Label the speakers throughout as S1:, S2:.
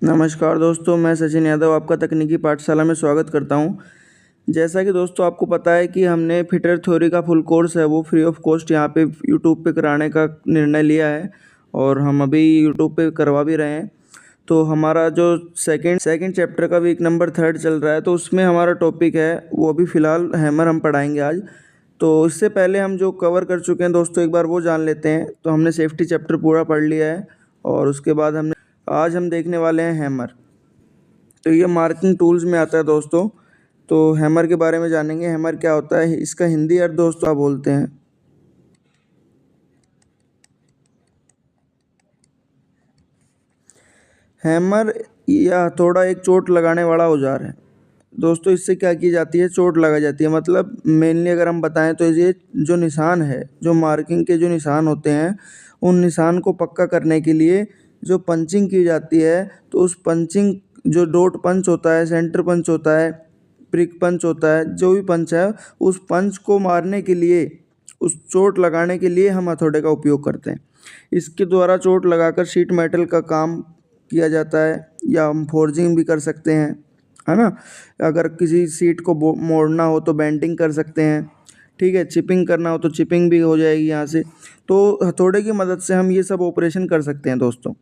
S1: नमस्कार दोस्तों, मैं सचिन यादव आपका तकनीकी पाठशाला में स्वागत करता हूं। जैसा कि दोस्तों आपको पता है कि हमने फिटर थ्योरी का फुल कोर्स है वो फ्री ऑफ कॉस्ट यहाँ पे यूट्यूब पे कराने का निर्णय लिया है और हम अभी यूट्यूब पे करवा भी रहे हैं। तो हमारा जो सेकंड चैप्टर का वीक नंबर 3 चल रहा है, तो उसमें हमारा टॉपिक है वो अभी फ़िलहाल हैमर हम पढ़ाएंगे आज। तो इससे पहले हम जो कवर कर चुके हैं दोस्तों, एक बार वो जान लेते हैं। तो हमने सेफ्टी चैप्टर पूरा पढ़ लिया है और उसके बाद आज हम देखने वाले हैं हैमर। तो ये मार्किंग टूल्स में आता है दोस्तों। तो हैमर के बारे में जानेंगे, हैमर क्या होता है, इसका हिंदी अर्थ दोस्तों आप बोलते हैं। हैमर या हथौड़ा एक चोट लगाने वाला औजार है दोस्तों। इससे क्या की जाती है, चोट लगाई जाती है। मतलब मेनली अगर हम बताएं तो ये जो निशान है, जो मार्किंग के जो निशान होते हैं, उन निशान को पक्का करने के लिए जो पंचिंग की जाती है, तो उस पंचिंग जो डॉट पंच होता है, सेंटर पंच होता है, प्रिक पंच होता है, जो भी पंच है, उस पंच को मारने के लिए, उस चोट लगाने के लिए हम हथौड़े का उपयोग करते हैं। इसके द्वारा चोट लगाकर शीट मेटल का काम किया जाता है, या हम फोर्जिंग भी कर सकते हैं, है ना। अगर किसी सीट को मोड़ना हो तो बेंडिंग कर सकते हैं, ठीक है। चिपिंग करना हो तो चिपिंग भी हो जाएगी यहाँ से। तो हथौड़े की मदद से हम ये सब ऑपरेशन कर सकते हैं दोस्तों।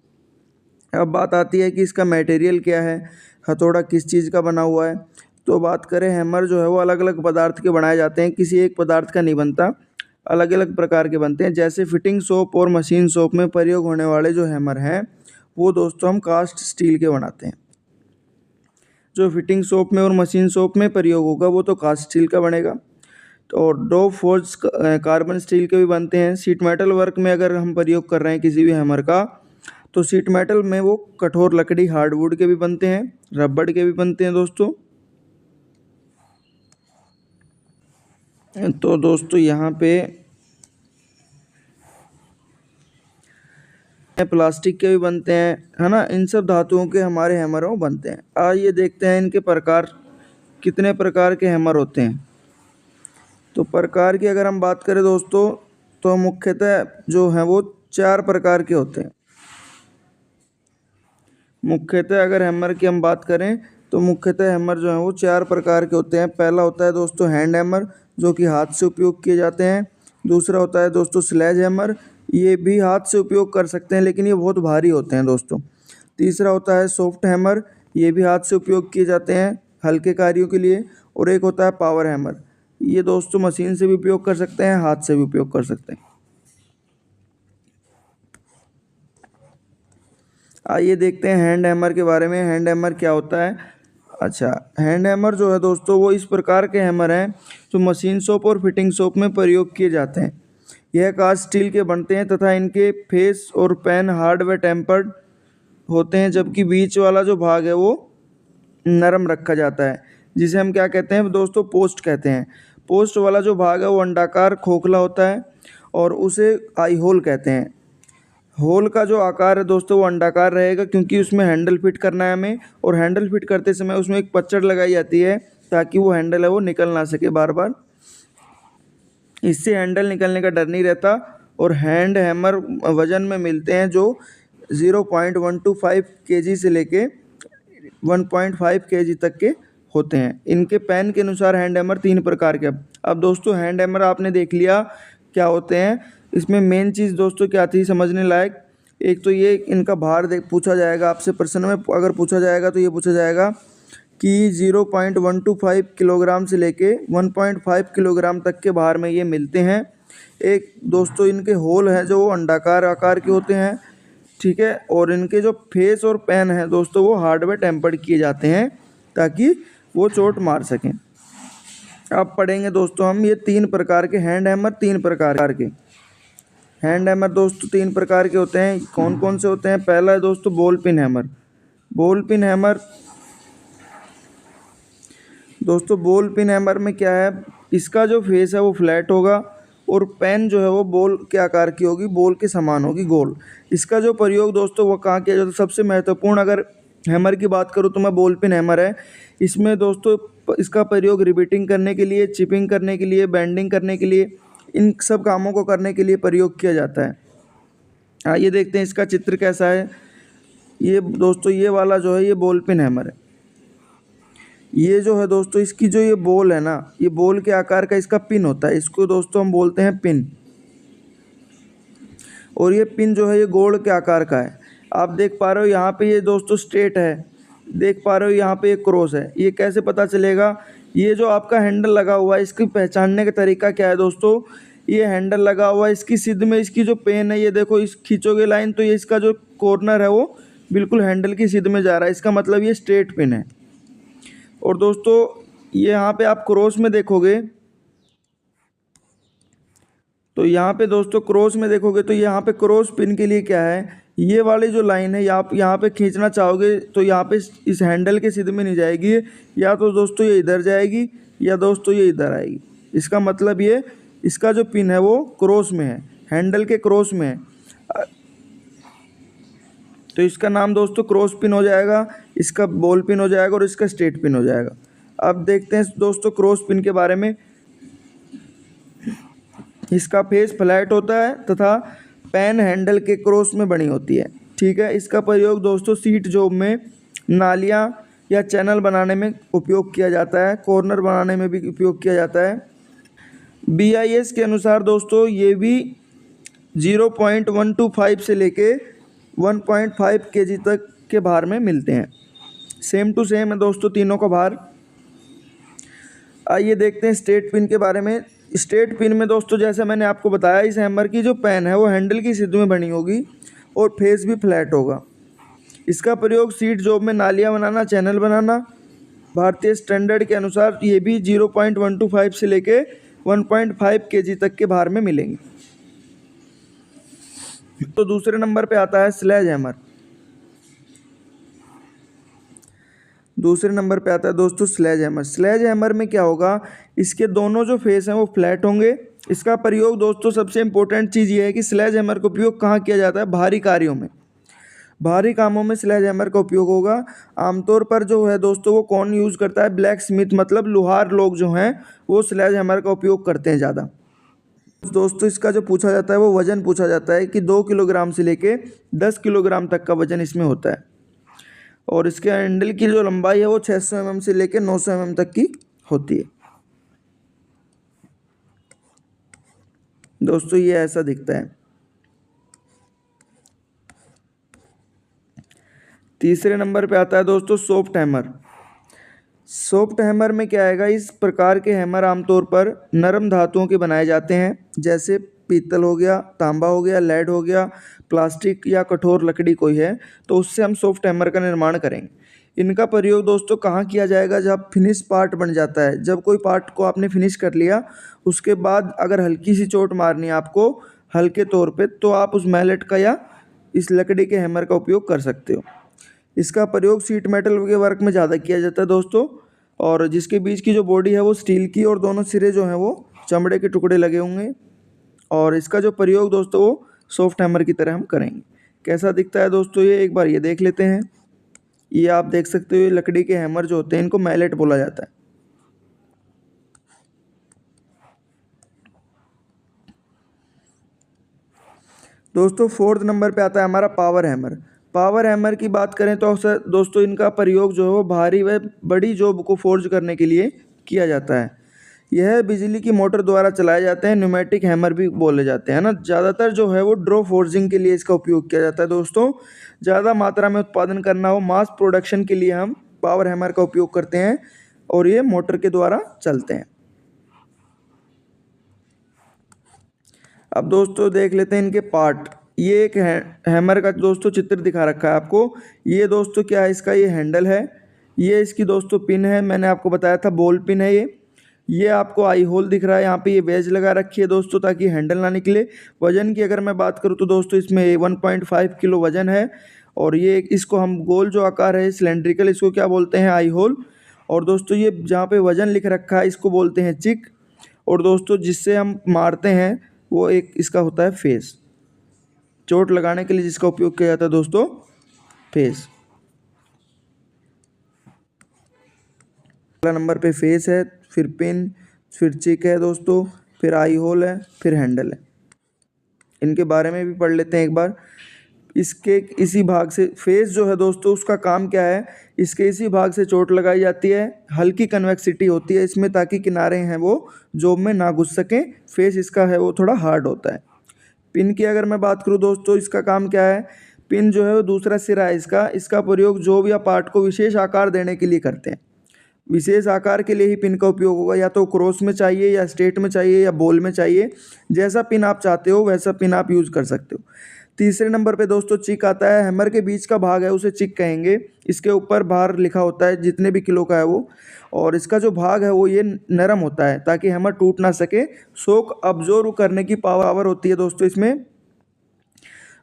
S1: अब बात आती है कि इसका मटेरियल क्या है, हथौड़ा किस चीज़ का बना हुआ है। तो बात करें, हैमर जो है वो अलग अलग पदार्थ के बनाए जाते हैं, किसी एक पदार्थ का नहीं बनता, अलग अलग प्रकार के बनते हैं। जैसे फिटिंग शॉप और मशीन शॉप में प्रयोग होने वाले जो हैमर हैं, वो दोस्तों हम कास्ट स्टील के बनाते हैं। जो फिटिंग शॉप में और मशीन शॉप में प्रयोग होगा वो तो कास्ट स्टील का बनेगा। तो और डो फोर्ज कार्बन स्टील के भी बनते हैं। सीट मेटल वर्क में अगर हम प्रयोग कर रहे हैं किसी भी हैमर का, तो सीट मेटल में वो कठोर लकड़ी हार्डवुड के भी बनते हैं, रबड़ के भी बनते हैं दोस्तों। तो दोस्तों यहाँ पे प्लास्टिक के भी बनते हैं, है ना। इन सब धातुओं के हमारे हैमरों बनते हैं। आइए देखते हैं इनके प्रकार, कितने प्रकार के हैमर होते हैं। तो प्रकार की अगर हम बात करें दोस्तों, तो मुख्यतः जो है वो 4 प्रकार के होते हैं। मुख्यतः अगर हैमर की हम बात करें तो मुख्यतः हैमर जो है वो 4 प्रकार के होते हैं। पहला होता है दोस्तों हैंड हैमर, जो कि हाथ से उपयोग किए जाते हैं। दूसरा होता है दोस्तों स्लेज हैमर, ये भी हाथ से उपयोग कर सकते हैं लेकिन ये बहुत भारी होते हैं दोस्तों। तीसरा होता है सॉफ्ट हैमर, ये भी हाथ से उपयोग किए जाते हैं हल्के कार्यों के लिए। और एक होता है पावर हैमर, ये दोस्तों मशीन से भी उपयोग कर सकते हैं, हाथ से भी उपयोग कर सकते हैं। आइए देखते हैं हैंड हैमर के बारे में। हैंड हैमर क्या होता है। अच्छा, हैंड हैमर जो है दोस्तों वो इस प्रकार के हैमर हैं जो मशीन शॉप और फिटिंग शॉप में प्रयोग किए जाते हैं। यह कास्ट स्टील के बनते हैं तथा इनके फेस और पेन हार्ड व टेम्पर्ड होते हैं, जबकि बीच वाला जो भाग है वो नरम रखा जाता है, जिसे हम क्या कहते हैं दोस्तों, पोस्ट कहते हैं। पोस्ट वाला जो भाग है वो अंडाकार खोखला होता है और उसे आई होल कहते हैं। होल का जो आकार है दोस्तों वो अंडाकार रहेगा, क्योंकि उसमें हैंडल फिट करना है हमें, और हैंडल फिट करते समय उसमें एक पच्चड़ लगाई जाती है ताकि वो हैंडल है वो निकल ना सके बार बार। इससे हैंडल निकलने का डर नहीं रहता। और हैंड हैमर वजन में मिलते हैं जो 0.125 kg से लेके 1.5 kg तक के होते हैं। इनके पेन के अनुसार हैंड हैमर 3 प्रकार के। अब दोस्तों हैंड हैमर आपने देख लिया क्या होते हैं। इसमें मेन चीज़ दोस्तों क्या थी समझने लायक, एक तो ये इनका भार देख पूछा जाएगा आपसे प्रश्न में, अगर पूछा जाएगा तो ये पूछा जाएगा कि 0.125 किलोग्राम से लेके 1.5 किलोग्राम तक के भार में ये मिलते हैं। एक दोस्तों इनके होल हैं जो अंडाकार आकार के होते हैं, ठीक है। और इनके जो फेस और पेन है दोस्तों वो हार्डवेयर टेम्पर्ड किए जाते हैं ताकि वो चोट मार सकें। अब पढ़ेंगे दोस्तों हम ये 3 प्रकार के हैंड हैमर। 3 प्रकार के हैंड हैमर दोस्तों 3 प्रकार के होते हैं। कौन कौन से होते हैं। पहला है दोस्तों ball pin hammer. Ball pin hammer दोस्तों, बॉल पिन हैमर में क्या है, इसका जो फेस है वो फ्लैट होगा और पेन जो है वो बॉल के आकार की होगी, बॉल के समान होगी, गोल। इसका जो प्रयोग दोस्तों वो कहाँ किया जाता है, सबसे महत्वपूर्ण अगर हैमर की बात करूँ तो मैं बॉल पिन हैमर है। इसमें दोस्तों इसका प्रयोग रिबीटिंग करने के लिए, चिपिंग करने के लिए, बेंडिंग करने के लिए, इन सब कामों को करने के लिए प्रयोग किया जाता है। आइए देखते हैं इसका चित्र कैसा है। ये दोस्तों ये वाला जो है ये बॉल पिन हैमर है। ये जो है दोस्तों इसकी जो ये बॉल है ना, ये बॉल के आकार का इसका पिन होता है, इसको दोस्तों हम बोलते हैं पिन। और ये पिन जो है ये गोल के आकार का है। आप देख पा रहे हो यहाँ पे ये दोस्तों स्ट्रेट है, देख पा रहे हो यहाँ पे एक क्रॉस है। ये कैसे पता चलेगा? ये जो आपका हैंडल लगा हुआ है इसकी पहचानने का तरीका क्या है दोस्तों? ये हैंडल लगा हुआ है, इसकी सिद्ध में इसकी जो पेन है ये देखो, इस खींचोगे लाइन तो ये इसका जो कॉर्नर है वो बिल्कुल हैंडल की सिद्ध में जा रहा है, इसका मतलब ये स्ट्रेट पिन है। और दोस्तों ये यहाँ पे आप क्रॉस में देखोगे तो यहाँ पे दोस्तों क्रॉस में देखोगे तो यहाँ पे क्रॉस पिन के लिए क्या है, ये वाली जो लाइन है आप यहाँ पे खींचना चाहोगे तो यहाँ पे इस हैंडल के सीधे में नहीं जाएगी, या तो दोस्तों ये इधर जाएगी या दोस्तों ये इधर आएगी। इसका मतलब ये इसका जो पिन है वो क्रॉस में है, हैंडल के क्रॉस में है, तो इसका नाम दोस्तों क्रॉस पिन हो जाएगा, इसका बॉल पिन हो जाएगा और इसका स्ट्रेट पिन हो जाएगा। अब देखते हैं दोस्तों क्रॉस पिन के बारे में। इसका फेस फ्लैट होता है तथा पेन हैंडल के क्रॉस में बनी होती है। ठीक है, इसका प्रयोग दोस्तों सीट जॉब में, नालियाँ या चैनल बनाने में उपयोग किया जाता है, कॉर्नर बनाने में भी उपयोग किया जाता है। BIS के अनुसार दोस्तों ये भी 0.125 से लेके 1.5 kg तक के भार में मिलते हैं। सेम टू सेम है दोस्तों तीनों का भार। आइए देखते हैं स्ट्रेट पिन के बारे में। स्ट्रेट पिन में दोस्तों जैसे मैंने आपको बताया, इस हैमर की जो पेन है वो हैंडल की सिद्ध में बनी होगी और फेस भी फ्लैट होगा। इसका प्रयोग सीट जॉब में नालियाँ बनाना, चैनल बनाना, भारतीय स्टैंडर्ड के अनुसार ये भी 0.125 से लेके 1.5 kg तक के भार में मिलेंगे। तो दूसरे नंबर पे आता है स्लेज हैमर। दूसरे नंबर पे आता है दोस्तों स्लेज हैमर। स्लेज हैमर में क्या होगा, इसके दोनों जो फेस हैं वो फ्लैट होंगे। इसका प्रयोग दोस्तों सबसे इम्पोर्टेंट चीज़ ये है कि स्लेज हैमर का उपयोग कहाँ किया जाता है? भारी कार्यों में, भारी कामों में स्लेज हैमर का उपयोग होगा। आमतौर पर जो है दोस्तों वो कौन यूज़ करता है? ब्लैक स्मिथ, मतलब लोहार लोग जो हैं वो स्लेज हैमर का उपयोग करते हैं ज़्यादा। दोस्तों इसका जो पूछा जाता है वो वज़न पूछा जाता है कि 2 किलोग्राम से लेके 10 किलोग्राम तक का वज़न इसमें होता है। और इसके हैंडल की जो लंबाई है वो 600 mm से लेकर 900 mm तक की होती है। दोस्तों ये ऐसा दिखता है। तीसरे नंबर पे आता है दोस्तों सॉफ्ट हैमर। सॉफ्ट हैमर में क्या आएगा, इस प्रकार के हैमर आमतौर पर नरम धातुओं के बनाए जाते हैं, जैसे पीतल हो गया, तांबा हो गया, लेड हो गया, प्लास्टिक या कठोर लकड़ी कोई है तो उससे हम सॉफ्ट हैमर का निर्माण करेंगे। इनका प्रयोग दोस्तों कहाँ किया जाएगा? जब फिनिश पार्ट बन जाता है, जब कोई पार्ट को आपने फिनिश कर लिया उसके बाद अगर हल्की सी चोट मारनी है आपको हल्के तौर पे, तो आप उस मैलेट का या इस लकड़ी के हैमर का उपयोग कर सकते हो। इसका प्रयोग सीट मेटल के वर्क में ज़्यादा किया जाता है दोस्तों, और जिसके बीच की जो बॉडी है वो स्टील की और दोनों सिरे जो हैं वो चमड़े के टुकड़े लगे होंगे। और इसका जो प्रयोग दोस्तों वो सॉफ्ट हैमर की तरह हम करेंगे। कैसा दिखता है दोस्तों ये एक बार ये देख लेते हैं। ये आप देख सकते हो, ये लकड़ी के हैमर जो होते हैं इनको मैलेट बोला जाता है। दोस्तों फोर्थ नंबर पे आता है हमारा पावर हैमर। पावर हैमर की बात करें तो अक्सर दोस्तों इनका प्रयोग जो है वो भारी व बड़ी जॉब को फोर्ज करने के लिए किया जाता है। यह बिजली की मोटर द्वारा चलाए जाते हैं, न्यूमेटिक हैमर भी बोले जाते हैं ना। ज़्यादातर जो है वो ड्रॉ फोर्जिंग के लिए इसका उपयोग किया जाता है दोस्तों। ज़्यादा मात्रा में उत्पादन करना हो, मास प्रोडक्शन के लिए हम पावर हैमर का उपयोग करते हैं और ये मोटर के द्वारा चलते हैं। अब दोस्तों देख लेते हैं इनके पार्ट। ये एक हैमर का दोस्तों चित्र दिखा रखा है आपको। ये दोस्तों क्या है, इसका ये हैंडल है, ये इसकी दोस्तों पिन है, मैंने आपको बताया था बॉल पिन है ये आपको आई होल दिख रहा है, यहाँ पे ये वेज लगा रखी है दोस्तों ताकि हैंडल ना निकले। वज़न की अगर मैं बात करूँ तो दोस्तों इसमें 1.5 किलो वज़न है। और ये इसको हम गोल जो आकार है सिलेंड्रिकल, इसको क्या बोलते हैं? आई होल। और दोस्तों ये जहाँ पे वज़न लिख रखा है इसको बोलते हैं चिक। और दोस्तों जिससे हम मारते हैं वो एक इसका होता है फेस, चोट लगाने के लिए जिसका उपयोग किया जाता है दोस्तों फेस। पहला नंबर पे फेस है, फिर पिन, फिर चिक है दोस्तों, फिर आई होल है, फिर हैंडल है। इनके बारे में भी पढ़ लेते हैं एक बार। इसके इसी भाग से फेस जो है दोस्तों उसका काम क्या है, इसके इसी भाग से चोट लगाई जाती है, हल्की कन्वेक्सिटी होती है इसमें ताकि किनारे हैं वो जॉब में ना घुस सकें। फेस इसका है वो थोड़ा हार्ड होता है। पिन की अगर मैं बात करूँ दोस्तों, इसका काम क्या है, पिन जो है वो दूसरा सिरा है इसका प्रयोग जॉब या पार्ट को विशेष आकार देने के लिए करते हैं। विशेष आकार के लिए ही पिन का उपयोग होगा, या तो क्रॉस में चाहिए या स्ट्रेट में चाहिए या बॉल में चाहिए, जैसा पिन आप चाहते हो वैसा पिन आप यूज़ कर सकते हो। तीसरे नंबर पे दोस्तों चिक आता है। हैमर के बीच का भाग है उसे चिक कहेंगे। इसके ऊपर भार लिखा होता है जितने भी किलो का है वो, और इसका जो भाग है वो ये नरम होता है ताकि हैमर टूट ना सके। शॉक अब्जॉर्व करने की पावर होती है दोस्तों इसमें।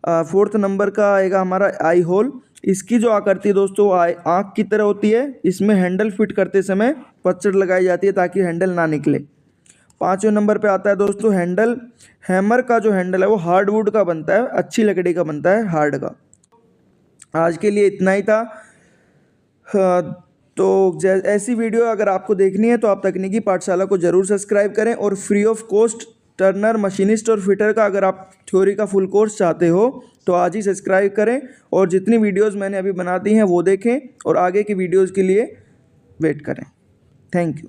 S1: फोर्थ नंबर का आएगा हमारा आई होल। इसकी जो आकृति है दोस्तों आँख की तरह होती है। इसमें हैंडल फिट करते समय पच्चड़ लगाई जाती है ताकि हैंडल ना निकले। पाँचवें नंबर पे आता है दोस्तों हैंडल। हैमर का जो हैंडल है वो हार्डवुड का बनता है, अच्छी लकड़ी का बनता है, हार्ड का। आज के लिए इतना ही था। तो ऐसी वीडियो अगर आपको देखनी है तो आप तकनीकी पाठशाला को ज़रूर सब्सक्राइब करें, और free of cost Turner, machinist और फिटर का अगर आप थ्योरी का फुल कोर्स चाहते हो तो आज ही सब्सक्राइब करें, और जितनी वीडियोस मैंने अभी बना दी हैं वो देखें और आगे की वीडियोस के लिए वेट करें। Thank you.